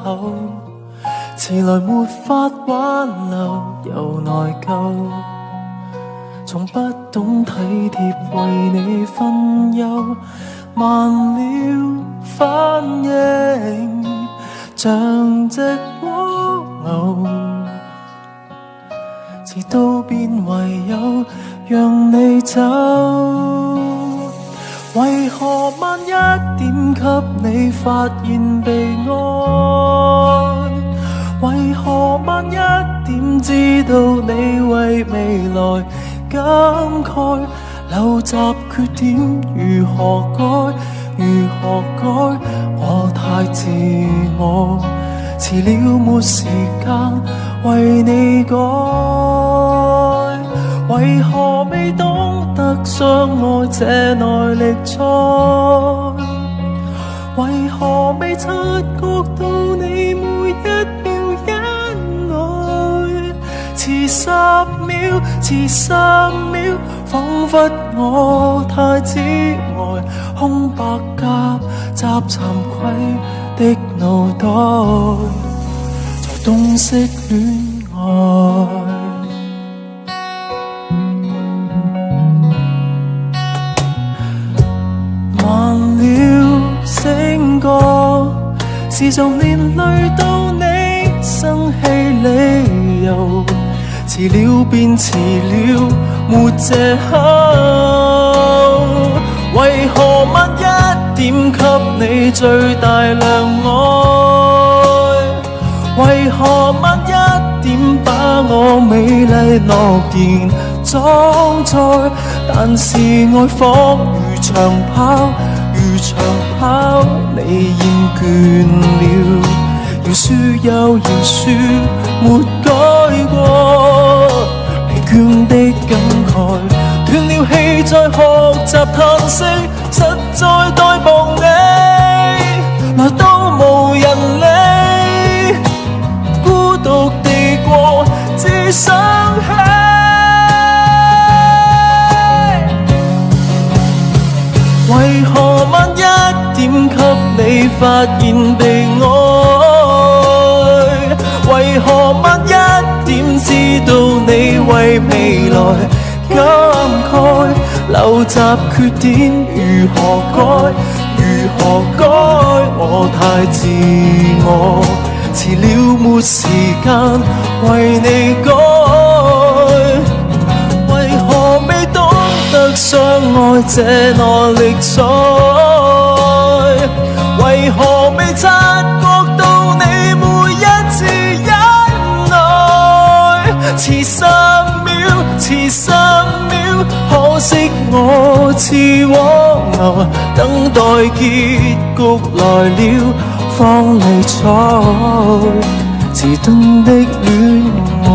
口，遲來沒法挽留，又內疚。從不懂體貼為你分憂，慢了反應像隻蝸牛，遲到便唯有讓你走。為何晚一點給你發現被愛？為何晚一點知道你為未來感慨？陋習缺點如何改？如何改？我太自我，遲了沒時間為你改。為何未懂得相愛這耐力賽？為何未察覺到你每一秒恩愛？遲10秒，遲10秒，彷彿我太自愛，空白夾雜慚愧的腦袋，才洞悉戀愛。慢了醒覺，時常連累到你生氣理由，遲了便遲了，沒藉口。為何晚一點給你最大量愛？為何晚一點把我美麗諾言裝載？但是愛仿如長跑，如長跑，你厭倦了，要輸又要輸，沒改過疲倦的感慨，斷了氣再學習嘆息，實在待望你來都無人理，孤獨地過只想起。為何晚一點給你發現被愛？為何晚一點知道你為未來感慨？陋習缺點如何改？如何改？我太自我，遲了沒時間為你改。為何未懂得相愛這耐力賽？為何未察覺到你每一次恩愛？遲10秒，遲10秒，可惜我似蝸牛，等待結局來了方理睬，遲鈍的戀愛。